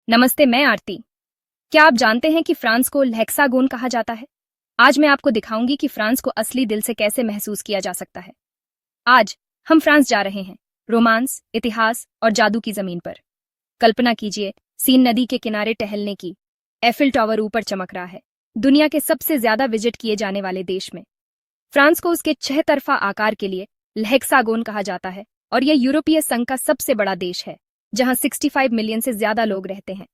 नमस्ते, मैं आरती। क्या आप जानते हैं कि फ्रांस को हेक्सागोन कहा जाता है? आज मैं आपको दिखाऊंगी कि फ्रांस को असली दिल से कैसे महसूस किया जा सकता है। आज हम फ्रांस जा रहे हैं, रोमांस, इतिहास और जादू की जमीन पर। कल्पना कीजिए, सीन नदी के किनारे टहलने की। एफिल टावर ऊपर चमक रहा है, दुनिया के सबसे ज्यादा विजिट किए जाने वाले देश में। फ्रांस को उसके 6 तरफा आकार के लिए हेक्सागोन कहा जाता है और यह यूरोपीय संघ का सबसे बड़ा देश है, जहां 65 मिलियन से ज्यादा लोग रहते हैं।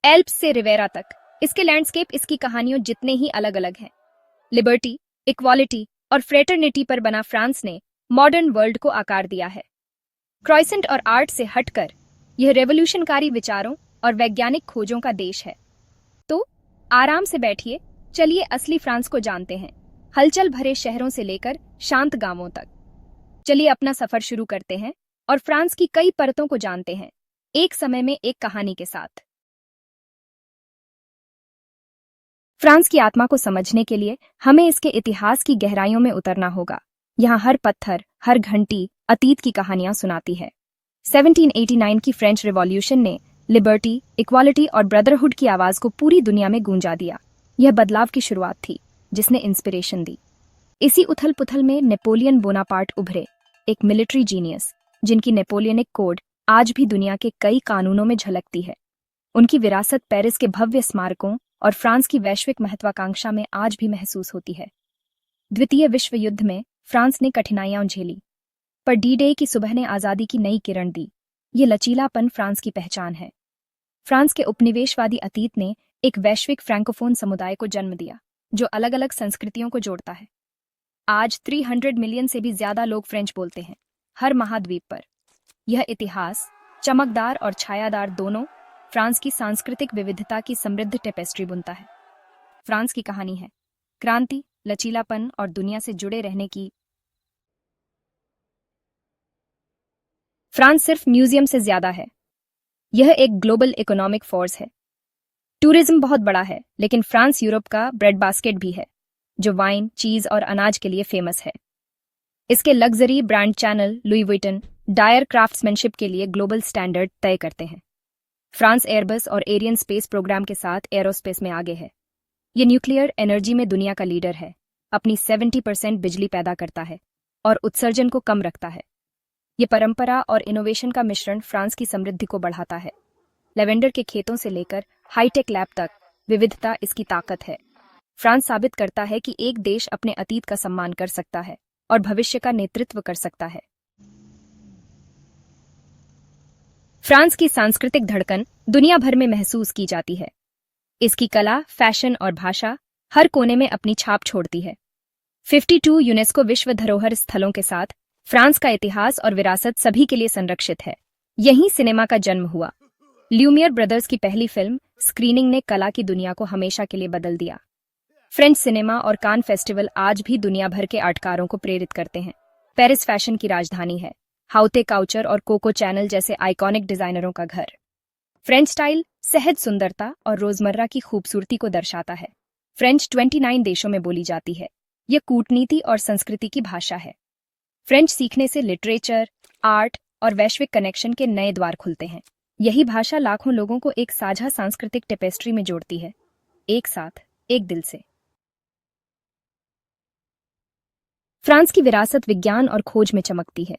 एल्प्स से रिवेरा तक इसके लैंडस्केप इसकी कहानियों जितने ही अलग अलग हैं। लिबर्टी, इक्वालिटी और फ्रेटर्निटी पर बना फ्रांस ने मॉडर्न वर्ल्ड को आकार दिया है। क्रॉइसेंट और आर्ट से हटकर यह रेवोल्यूशनकारी विचारों और वैज्ञानिक खोजों का देश है। तो आराम से बैठिए, चलिए असली फ्रांस को जानते हैं, हलचल भरे शहरों से लेकर शांत गांवों तक। चलिए अपना सफर शुरू करते हैं और फ्रांस की कई परतों को जानते हैं, एक समय में एक कहानी के साथ। फ्रांस की आत्मा को समझने के लिए हमें इसके इतिहास की गहराइयों में उतरना होगा। यहाँ हर पत्थर, हर घंटी अतीत की कहानियां सुनाती है। 1789 की फ्रेंच रिवॉल्यूशन ने लिबर्टी, इक्वालिटी और ब्रदरहुड की आवाज को पूरी दुनिया में गूंजा दिया। यह बदलाव की शुरुआत थी, जिसने इंस्पिरेशन दी। इसी उथल पुथल में नेपोलियन बोनापार्ट उभरे, एक मिलिट्री जीनियस जिनकी नेपोलियनिक कोड आज भी दुनिया के कई कानूनों में झलकती है। उनकी विरासत पेरिस के भव्य स्मारकों और फ्रांस की वैश्विक महत्वाकांक्षा में आज भी महसूस होती है। द्वितीय विश्व युद्ध में फ्रांस ने कठिनाइयां झेली, पर डी डे की सुबह ने आजादी की नई किरण दी। ये लचीलापन फ्रांस की पहचान है। फ्रांस के उपनिवेशवादी अतीत ने एक वैश्विक फ्रैंकोफोन समुदाय को जन्म दिया, जो अलग अलग संस्कृतियों को जोड़ता है। आज 300 मिलियन से भी ज्यादा लोग फ्रेंच बोलते हैं, हर महाद्वीप पर। यह इतिहास, चमकदार और छायादार दोनों, फ्रांस की सांस्कृतिक विविधता की समृद्ध टेपेस्ट्री बुनता है। फ्रांस की कहानी है क्रांति, लचीलापन और दुनिया से जुड़े रहने की। फ्रांस सिर्फ म्यूजियम से ज्यादा है, यह एक ग्लोबल इकोनॉमिक फोर्स है। टूरिज्म बहुत बड़ा है, लेकिन फ्रांस यूरोप का ब्रेड बास्केट भी है, जो वाइन, चीज और अनाज के लिए फेमस है। इसके luxury brand Chanel Louis Vuitton, Dior craftsmanship के लिए ग्लोबल स्टैंडर्ड तय करते हैं। फ्रांस एयरबस और एरियन स्पेस प्रोग्राम के साथ एरोस्पेस में आगे है। ये न्यूक्लियर एनर्जी में दुनिया का लीडर है, अपनी 70% बिजली पैदा करता है और उत्सर्जन को कम रखता है। ये परंपरा और इनोवेशन का मिश्रण फ्रांस की समृद्धि को बढ़ाता है। लेवेंडर के खेतों से लेकर हाईटेक लैब तक, विविधता इसकी ताकत है। फ्रांस साबित करता है कि एक देश अपने अतीत का सम्मान कर सकता है और भविष्य का नेतृत्व कर सकता है। फ्रांस की सांस्कृतिक धड़कन दुनिया भर में महसूस की जाती है। इसकी कला, फैशन और भाषा हर कोने में अपनी छाप छोड़ती है। 52 यूनेस्को विश्व धरोहर स्थलों के साथ फ्रांस का इतिहास और विरासत सभी के लिए संरक्षित है। यहीं सिनेमा का जन्म हुआ। ल्यूमियर ब्रदर्स की पहली फिल्म स्क्रीनिंग ने कला की दुनिया को हमेशा के लिए बदल दिया। फ्रेंच सिनेमा और कान फेस्टिवल आज भी दुनिया भर के आर्टकारों को प्रेरित करते हैं। पेरिस फैशन की राजधानी है, हाउते काउचर और कोको चैनल जैसे आइकॉनिक डिजाइनरों का घर। फ्रेंच स्टाइल सहज सुंदरता और रोजमर्रा की खूबसूरती को दर्शाता है। फ्रेंच 29 देशों में बोली जाती है। यह कूटनीति और संस्कृति की भाषा है। फ्रेंच सीखने से लिटरेचर, आर्ट और वैश्विक कनेक्शन के नए द्वार खुलते हैं। यही भाषा लाखों लोगों को एक साझा सांस्कृतिक टेपेस्ट्री में जोड़ती है, एक साथ, एक दिल से। फ्रांस की विरासत विज्ञान और खोज में चमकती है।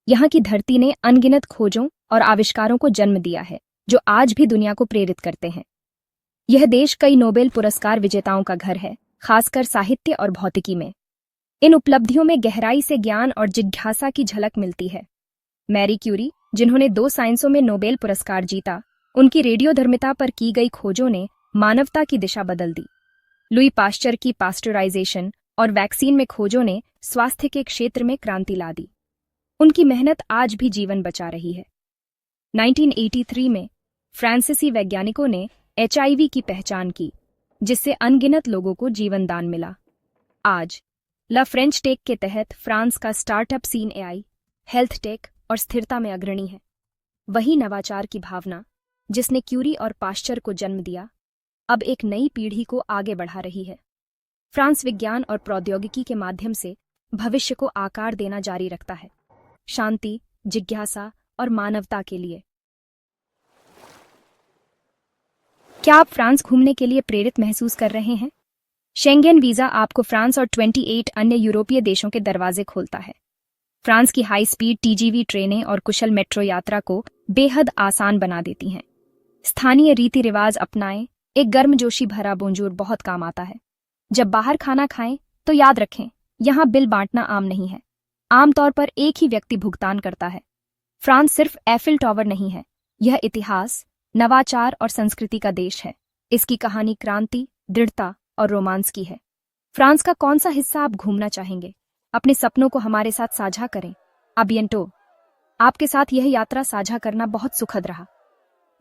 यहाँ की धरती ने अनगिनत खोजों और आविष्कारों को जन्म दिया है, जो आज भी दुनिया को प्रेरित करते हैं। यह देश कई नोबेल पुरस्कार विजेताओं का घर है, खासकर साहित्य और भौतिकी में। इन उपलब्धियों में गहराई से ज्ञान और जिज्ञासा की झलक मिलती है। मैरी क्यूरी, जिन्होंने 2 साइंसों में नोबेल पुरस्कार जीता, उनकी रेडियोधर्मिता पर की गई खोजों ने मानवता की दिशा बदल दी। लुई पाश्चर की पास्चराइजेशन और वैक्सीन में खोजों ने स्वास्थ्य के क्षेत्र में क्रांति ला दी। उनकी मेहनत आज भी जीवन बचा रही है। 1983 में फ्रांसीसी वैज्ञानिकों ने HIV की पहचान की, जिससे अनगिनत लोगों को जीवन दान मिला। आज ला फ्रेंच टेक के तहत फ्रांस का startup scene AI, health tech और स्थिरता में अग्रणी है। वही नवाचार की भावना, जिसने क्यूरी और पाश्चर को जन्म दिया, अब एक नई पीढ़ी को आगे बढ़ा रही है। फ्रांस विज्ञान और प्रौद्योगिकी के माध्यम से भविष्य को आकार देना जारी रखता है, शांति, जिज्ञासा और मानवता के लिए। क्या आप फ्रांस घूमने के लिए प्रेरित महसूस कर रहे हैं? शेंगेन वीजा आपको फ्रांस और 28 अन्य यूरोपीय देशों के दरवाजे खोलता है। फ्रांस की हाई स्पीड टीजीवी ट्रेनें और कुशल मेट्रो यात्रा को बेहद आसान बना देती हैं। स्थानीय रीति रिवाज अपनाएं, एक गर्मजोशी भरा बोंजूर बहुत काम आता है। जब बाहर खाना खाएं तो याद रखें, यहाँ बिल बांटना आम नहीं है। आमतौर पर एक ही व्यक्ति भुगतान करता है। फ्रांस सिर्फ एफिल टावर नहीं है, यह इतिहास, नवाचार और संस्कृति का देश है। इसकी कहानी क्रांति, दृढ़ता और रोमांस की है। फ्रांस का कौन सा हिस्सा आप घूमना चाहेंगे? अपने सपनों को हमारे साथ साझा करें। अबियंटो। आपके साथ यह यात्रा साझा करना बहुत सुखद रहा।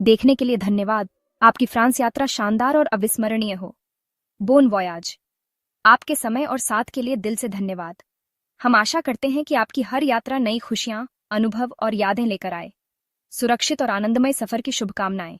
देखने के लिए धन्यवाद। आपकी फ्रांस यात्रा शानदार और अविस्मरणीय हो। बोन वॉयाज। आपके समय और साथ के लिए दिल से धन्यवाद। हम आशा करते हैं कि आपकी हर यात्रा नई खुशियां, अनुभव और यादें लेकर आए। सुरक्षित और आनंदमय सफर की शुभकामनाएं।